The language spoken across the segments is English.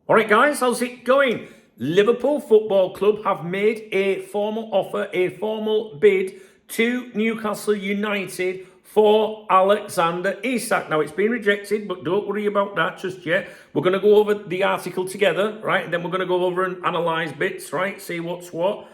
All right, guys, how's it going? Liverpool Football Club have made a formal offer, a formal bid to Newcastle United for Alexander Isak. Now, it's been rejected, but don't worry about that just yet. We're going to go over the article together, right? And then we're going to go over and analyse bits, right? See what's what.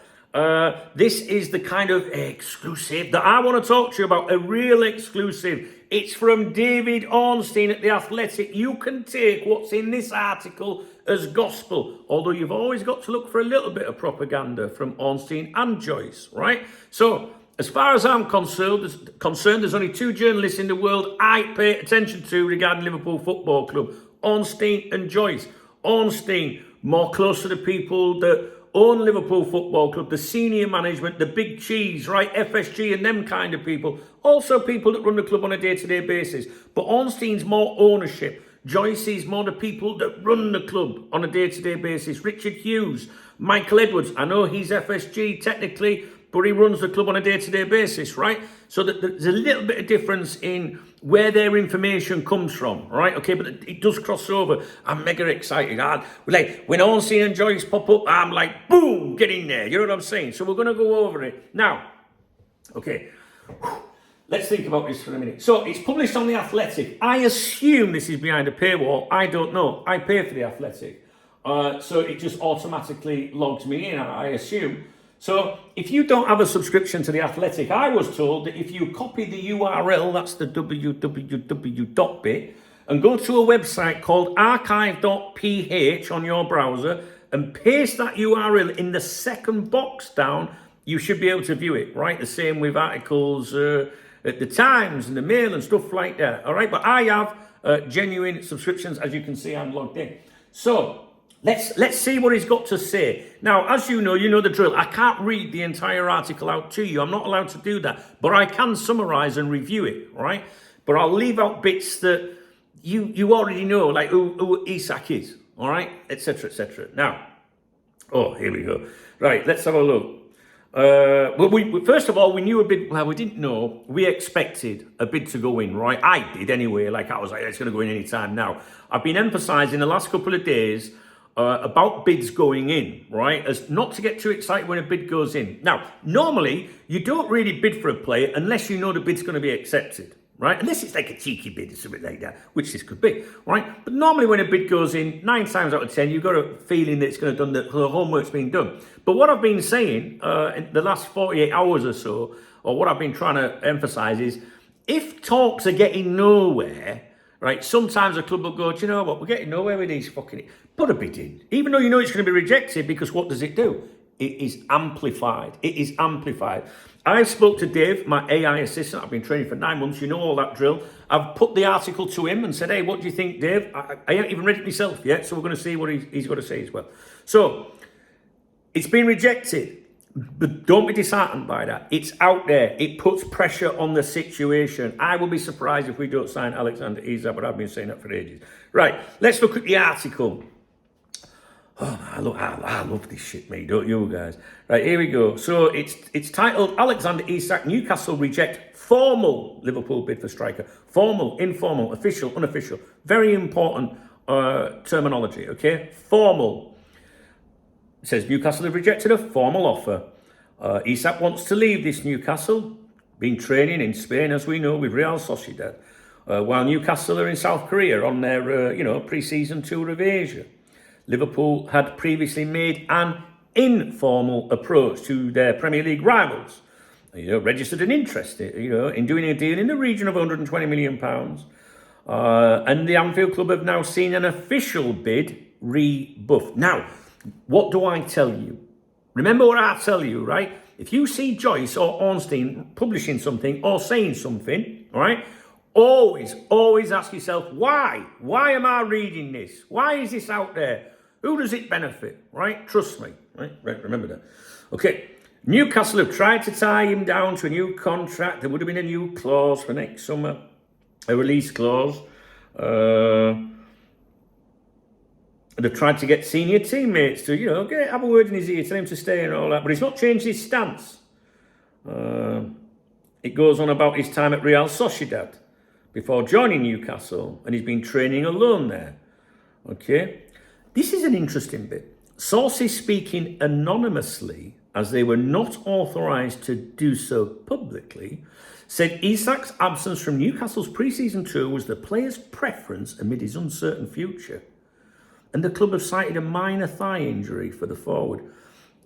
This is the kind of exclusive that I want to talk to you about, a real exclusive. It's from David Ornstein at The Athletic. You can take what's in this article as gospel, although you've always got to look for a little bit of propaganda from Ornstein and Joyce, right? So, as far as I'm concerned, there's only two journalists in the world I pay attention to regarding Liverpool Football Club, Ornstein and Joyce. Ornstein, more close to the people that own Liverpool Football Club, the senior management, the big cheese, right? FSG and them kind of people. Also people that run the club on a day-to-day basis. But Ornstein's more ownership. Joyce is more the people that run the club on a day-to-day basis. Richard Hughes, Michael Edwards. I know he's FSG technically, but he runs the club on a day-to-day basis, right? So that there's a little bit of difference in where their information comes from, right? Okay, but it does cross over. I'm mega excited. Like, when Ornstein and Joyce pop up, I'm like, boom, get in there. You know what I'm saying? So we're going to go over it. Now, okay, let's think about this for a minute. So it's published on The Athletic. I assume this is behind a paywall. I don't know. I pay for The Athletic. So it just automatically logs me in, I assume. So if you don't have a subscription to The Athletic, I was told that if you copy the URL, that's the www bit, and go to a website called archive.ph on your browser and paste that URL in the second box down, you should be able to view it, right? The same with articles at the Times and the Mail and stuff like that, all right? But I have genuine subscriptions. As you can see, I'm logged in. So Let's see what he's got to say. Now, as you know the drill. I can't read the entire article out to you. I'm not allowed to do that. But I can summarise and review it, right? But I'll leave out bits that you already know, like who Isak is, all right? Etc., etc. Now, here we go. Right, let's have a look. Well, first of all, we knew a bid. Well, we didn't know. We expected a bid to go in, right? I did anyway. Like, I was like, it's going to go in any time now. I've been emphasising the last couple of days about bids going in, right? As not to get too excited when a bid goes in. Now, normally, you don't really bid for a player unless you know the bid's going to be accepted, right? Unless it's like a cheeky bid or something like that, which this could be, right? But normally when a bid goes in, 9 times out of 10, you've got a feeling that it's going to done, the homework's been done. But what I've been saying in the last 48 hours or so, or what I've been trying to emphasise is, if talks are getting nowhere, right, sometimes a club will go, do you know what, we're getting nowhere with these fucking... Put a bid in. Even though you know it's going to be rejected, because what does it do? It is amplified. It is amplified. I spoke to Dave, my AI assistant. I've been training for 9 months. You know all that drill. I've put the article to him and said, hey, what do you think, Dave? I haven't even read it myself yet, so we're going to see what he's got to say as well. So, it's been rejected. But don't be disheartened by that. It's out there. It puts pressure on the situation. I will be surprised if we don't sign Alexander Isak, but I've been saying that for ages. Right, let's look at the article. Oh, I love this shit, mate, don't you guys? Right, here we go. So it's titled, Alexander Isak, Newcastle reject formal Liverpool bid for striker. Formal, informal, official, unofficial. Very important terminology, okay? Formal. It says Newcastle have rejected a formal offer. Isak wants to leave this Newcastle. Been training in Spain, as we know, with Real Sociedad. While Newcastle are in South Korea on their, pre-season tour of Asia. Liverpool had previously made an informal approach to their Premier League rivals. Registered an interest, in doing a deal in the region of £120 million. And the Anfield Club have now seen an official bid rebuffed. Now, what do I tell you? Remember what I tell you, right? If you see Joyce or Ornstein publishing something or saying something, all right, always ask yourself, why? Why am I reading this? Why is this out there? Who does it benefit, right? Trust me, right? Remember that. Okay, Newcastle have tried to tie him down to a new contract. There would have been a new clause for next summer, a release clause. They've tried to get senior teammates to, have a word in his ear, tell him to stay and all that. But he's not changed his stance. It goes on about his time at Real Sociedad before joining Newcastle, and he's been training alone there. Okay. This is an interesting bit. Sources speaking anonymously, as they were not authorised to do so publicly, said Isak's absence from Newcastle's pre-season tour was the player's preference amid his uncertain future. And the club have cited a minor thigh injury for the forward.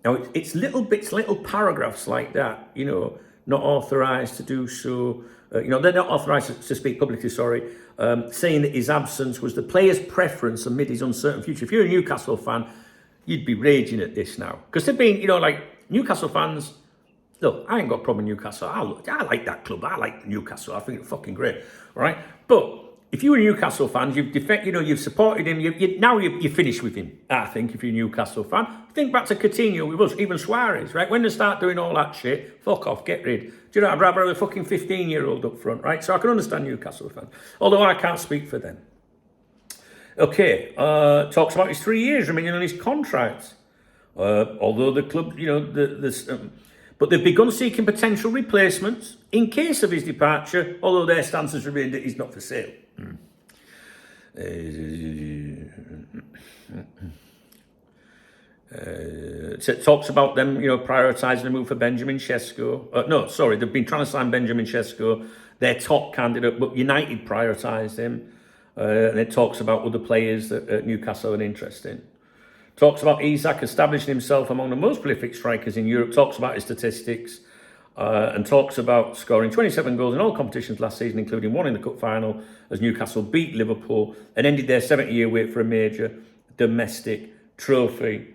Now, it's little bits, little paragraphs like that, not authorised to do so. They're not authorised to speak publicly, saying that his absence was the player's preference amid his uncertain future. If you're a Newcastle fan, you'd be raging at this now. Because they've been, Newcastle fans, look, I ain't got a problem with Newcastle. I like that club. I like Newcastle. I think it's fucking great, all right? But if you were a Newcastle fan, you've supported him. You're finished with him. I think if you're a Newcastle fan, think back to Coutinho with us, even Suarez, right? When they start doing all that shit, fuck off, get rid. Do you know? I'd rather have a fucking 15-year-old up front, right? So I can understand Newcastle fans, although I can't speak for them. Okay, talks about his 3 years remaining on his contract. Although the club, but they've begun seeking potential replacements in case of his departure, although their stance has remained that he's not for sale. It talks about them, prioritising a move for Benjamin Sesko. They've been trying to sign Benjamin Sesko, their top candidate, but United prioritised him. And it talks about other players that Newcastle are interested in. Talks about Isak establishing himself among the most prolific strikers in Europe. Talks about his statistics. And talks about scoring 27 goals in all competitions last season, including one in the cup final, as Newcastle beat Liverpool and ended their 70-year wait for a major domestic trophy.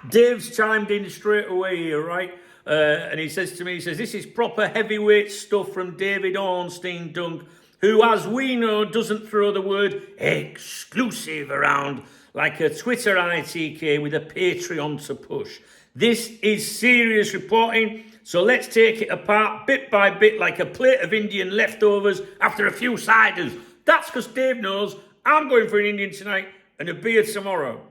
Dave's chimed in straight away here, right? And he says to me, this is proper heavyweight stuff from David Ornstein Dunk, who, as we know, doesn't throw the word exclusive around like a Twitter ITK with a Patreon to push. This is serious reporting, so let's take it apart bit by bit like a plate of Indian leftovers after a few ciders. That's because Dave knows I'm going for an Indian tonight and a beer tomorrow.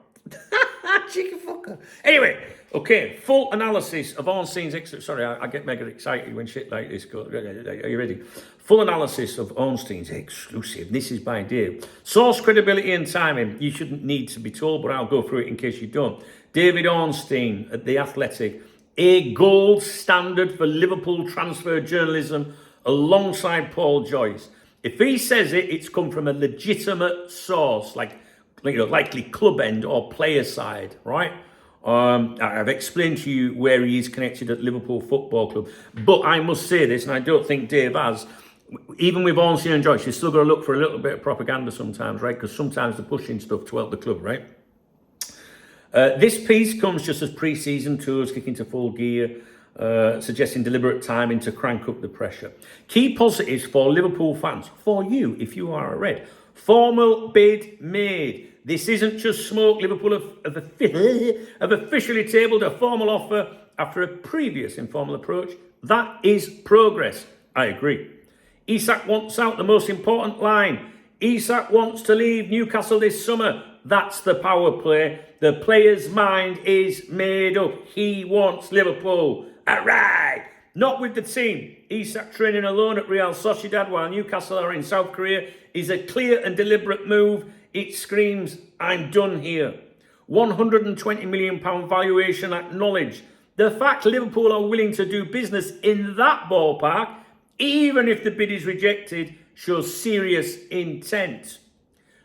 Chicken fucker. Anyway, okay, full analysis of Ornstein's... I get mega excited when shit like this goes. Are you ready? Full analysis of Ornstein's exclusive. This is by Dave. Source, credibility and timing. You shouldn't need to be told, but I'll go through it in case you don't. David Ornstein at The Athletic. A gold standard for Liverpool transfer journalism alongside Paul Joyce. If he says it, it's come from a legitimate source, likely club end or player side, right? I've explained to you where he is connected at Liverpool Football Club, but I must say this, and I don't think Dave has, even with Ornstein and Joyce, you've still got to look for a little bit of propaganda sometimes, right? Because sometimes they're pushing stuff to help the club, right? This piece comes just as pre-season tours kick into full gear, suggesting deliberate timing to crank up the pressure. Key positives for Liverpool fans, for you if you are a Red. Formal bid made. This isn't just smoke. Liverpool have officially tabled a formal offer after a previous informal approach. That is progress. I agree. Isak wants out, the most important line. Isak wants to leave Newcastle this summer. That's the power play. The player's mind is made up. He wants Liverpool. All right. Not with the team. Isak training alone at Real Sociedad while Newcastle are in South Korea is a clear and deliberate move. It screams, I'm done here. £120 million valuation acknowledged. The fact Liverpool are willing to do business in that ballpark, even if the bid is rejected, shows serious intent.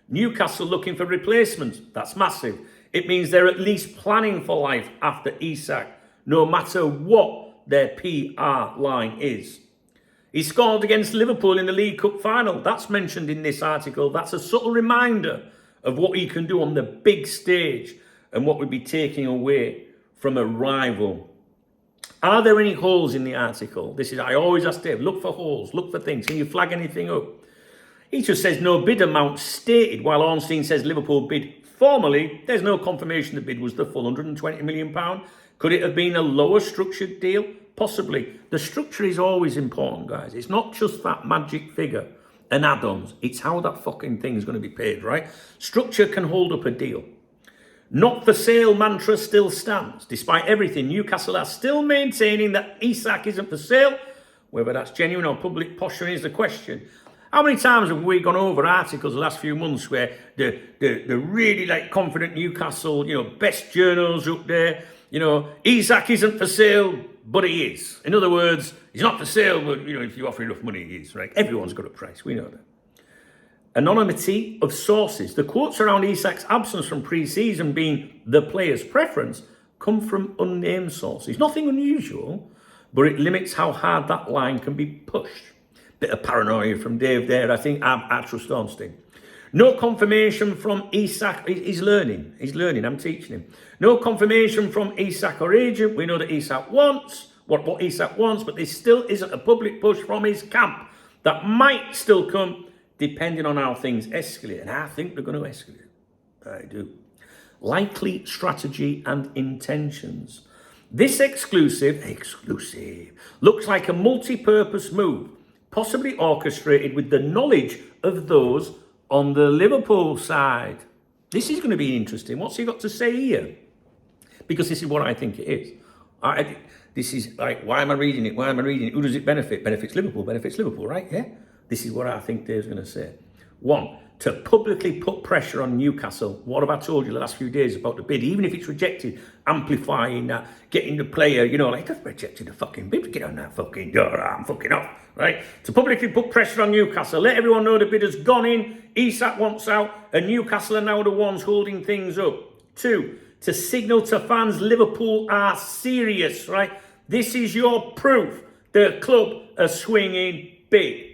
Newcastle looking for replacements. That's massive. It means they're at least planning for life after Isak, no matter what their PR line is. He scored against Liverpool in the League Cup final. That's mentioned in this article. That's a subtle reminder of what he can do on the big stage and what would be taking away from a rival. Are there any holes in the article? I always ask Dave, look for holes, look for things. Can you flag anything up? He just says no bid amount stated, while Ornstein says Liverpool bid formally. There's no confirmation the bid was the full £120 million. Could it have been a lower structured deal? Possibly. The structure is always important, guys. It's not just that magic figure and add-ons. It's how that fucking thing is going to be paid, right? Structure can hold up a deal. Not for sale mantra still stands. Despite everything, Newcastle are still maintaining that Isak isn't for sale. Whether that's genuine or public posturing is the question. How many times have we gone over articles the last few months where the really like confident Newcastle, best journals up there, Isak isn't for sale, but he is. In other words, he's not for sale, but if you offer enough money, he is, right? Everyone's got a price, we know that. Anonymity of sources. The quotes around Isak's absence from pre-season being the player's preference come from unnamed sources. Nothing unusual, but it limits how hard that line can be pushed. Bit of paranoia from Dave there. I think I trust Ornstein. No confirmation from Isak. He's learning. I'm teaching him. No confirmation from Isak or agent. We know that Isak wants what Isak wants, but there still isn't a public push from his camp. That might still come depending on how things escalate. And I think they're going to escalate. I do. Likely strategy and intentions. This exclusive, looks like a multi-purpose move, possibly orchestrated with the knowledge of those on the Liverpool side. This is going to be interesting. What's he got to say here? Because this is what I think it is. This is like, why am I reading it? Who does it benefit? Benefits Liverpool, right? Yeah? This is what I think Dave's going to say. 1, to publicly put pressure on Newcastle. What have I told you the last few days about the bid? Even if it's rejected, amplifying that, getting the player, like, I've rejected the fucking bid. Get on that fucking door, I'm fucking off, right? To publicly put pressure on Newcastle. Let everyone know the bid has gone in, Isak wants out, and Newcastle are now the ones holding things up. 2, to signal to fans Liverpool are serious, right? This is your proof the club are swinging big.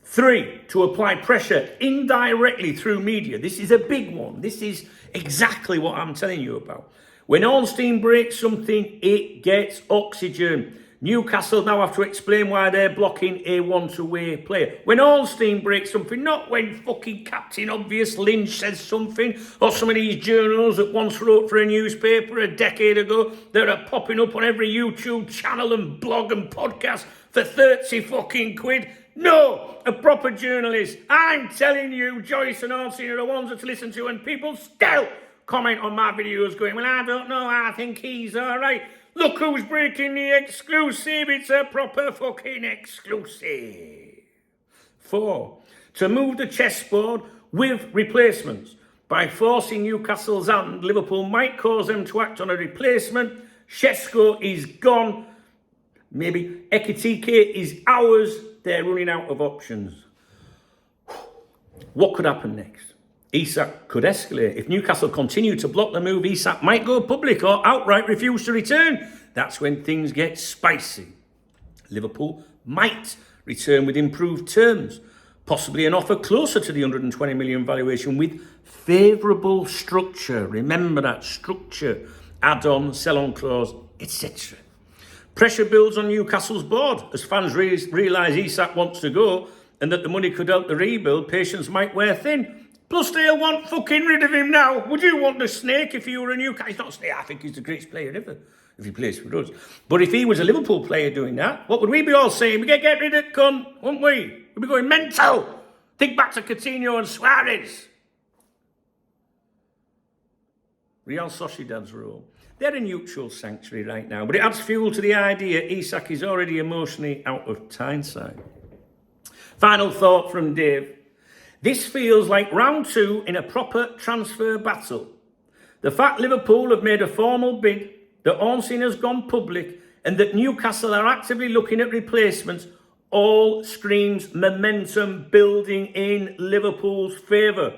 3, to apply pressure indirectly through media. This is a big one. This is exactly what I'm telling you about. When Ornstein breaks something, it gets oxygen. Newcastle now have to explain why they're blocking a one-way player. When Ornstein breaks something, not when fucking Captain Obvious Lynch says something, or some of these journals that once wrote for a newspaper a decade ago that are popping up on every YouTube channel and blog and podcast for 30 fucking quid. No, a proper journalist. I'm telling you, Joyce and Ornstein are the ones that listen to, and people still comment on my videos going, well, I don't know, I think he's all right. Look who's breaking the exclusive. It's a proper fucking exclusive. 4, to move the chessboard with replacements. By forcing Newcastle's hand, Liverpool might cause them to act on a replacement. Shesko is gone. Maybe Ekitike is ours. They're running out of options. What could happen next? Isak could escalate. If Newcastle continue to block the move, Isak might go public or outright refuse to return. That's when things get spicy. Liverpool might return with improved terms, possibly an offer closer to the 120 million valuation with favourable structure. Remember that structure, add-on, sell-on clause, etc. Pressure builds on Newcastle's board as fans realise Isak wants to go and that the money could help the rebuild. Patience might wear thin. Plus, they'll want fucking rid of him now. Would you want the snake if you were a Newcastle? He's not a snake. I think he's the greatest player ever if he plays for us. But if he was a Liverpool player doing that, what would we be all saying? We get rid of cunt, wouldn't we? We'd be going mental. Think back to Coutinho and Suarez. Real Sociedad's role. They're a neutral sanctuary right now, but it adds fuel to the idea Isak is already emotionally out of Tyneside. Final thought from Dave. This feels like round 2 in a proper transfer battle. The fact Liverpool have made a formal bid, that Ornstein has gone public, and that Newcastle are actively looking at replacements all screams momentum building in Liverpool's favour.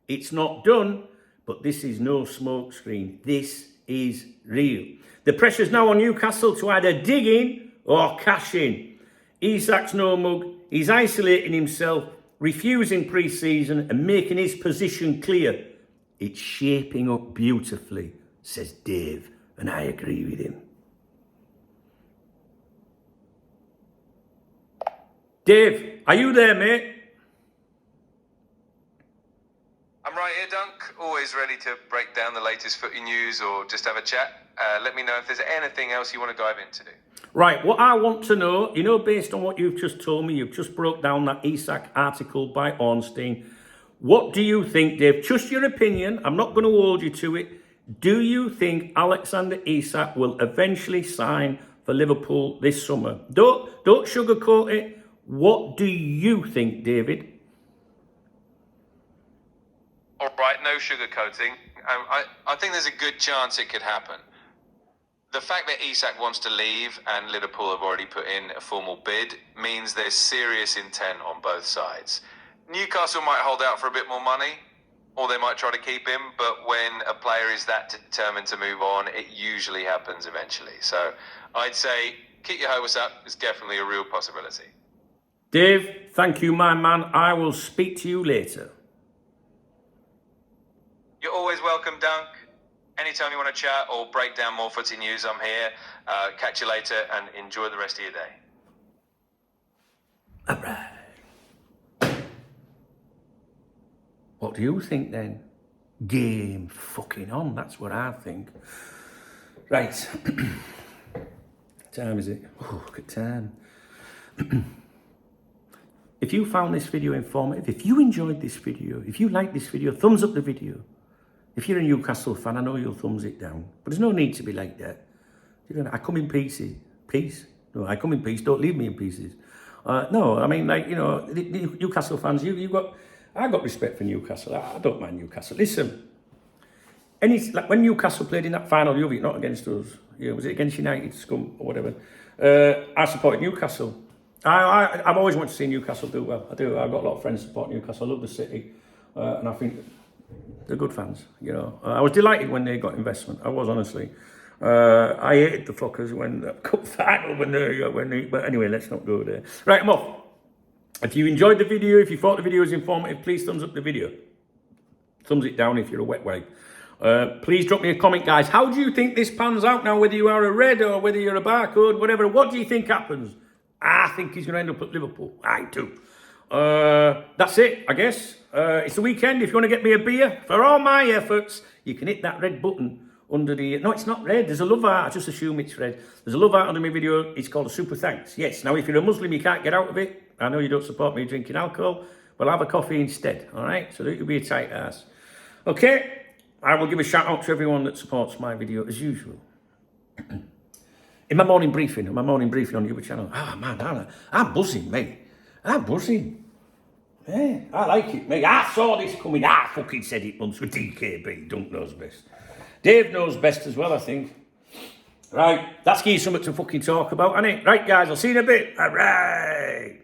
It's not done, but this is no smokescreen. This is real. The pressure's now on Newcastle to either dig in or cash in. Isak's no mug. He's isolating himself, refusing pre-season and making his position clear. It's shaping up beautifully, says Dave, and I agree with him. Dave, are you there, mate? I'm right here, Dunk. Always ready to break down the latest footy news or just have a chat. Let me know if there's anything else you want to dive into. Right, what I want to know, based on what you've just told me, you've just broke down that Isak article by Ornstein. What do you think, Dave? Just your opinion. I'm not going to hold you to it. Do you think Alexander Isak will eventually sign for Liverpool this summer? Don't sugarcoat it. What do you think, David? All right, no sugarcoating. I think there's a good chance it could happen. The fact that Isak wants to leave and Liverpool have already put in a formal bid means there's serious intent on both sides. Newcastle might hold out for a bit more money, or they might try to keep him, but when a player is that determined to move on, it usually happens eventually. So I'd say keep your hopes up. It's definitely a real possibility. Dave, thank you, my man. I will speak to you later. You're always welcome, Dunk. Anytime you want to chat or break down more footy news, I'm here. Catch you later and enjoy the rest of your day. All right. What do you think then? Game fucking on, that's what I think. Right. What time is it? Oh, look at time. If you found this video informative, if you enjoyed this video, if you liked this video, thumbs up the video. If you're a Newcastle fan, I know you'll thumbs it down. But there's no need to be like that. I come in pieces. Peace? No, I come in peace. Don't leave me in pieces. No, I mean, like, you know, the Newcastle fans, I got respect for Newcastle. I don't mind Newcastle. Listen, like when Newcastle played in that final Juve, not against us, yeah, was it against United, scum, or whatever, I supported Newcastle. I've always wanted to see Newcastle do well. I do. I've got a lot of friends who support Newcastle. I love the city. And I think they're good fans, you know. I was delighted when they got investment. I was, honestly. I hated the fuckers when the cup final, but anyway, let's not go there. Right, I'm off. If you enjoyed the video, if you thought the video was informative, please thumbs up the video. Thumbs it down if you're a wet wipe. Please drop me a comment, guys. How do you think this pans out now, whether you are a red or whether you're a barcode, whatever? What do you think happens? I think he's going to end up at Liverpool. I do. That's it, I guess. It's the weekend. If you want to get me a beer, for all my efforts, you can hit that red button under the... No, it's not red. There's a love heart. I just assume it's red. There's a love heart under my video. It's called a super thanks. Yes. Now, if you're a Muslim, you can't get out of it. I know you don't support me drinking alcohol, but I'll have a coffee instead. All right? So it'll be a tight ass. Okay. I will give a shout out to everyone that supports my video as usual. In my morning briefing on the other channel. Ah, man, I'm buzzing, mate. I'm buzzing. Yeah, I like it, mate. I saw this coming. I fucking said it once with DKB. Dunk knows best. Dave knows best as well, I think. Right, that's give you something to fucking talk about, innit? Right, guys, I'll see you in a bit. All right.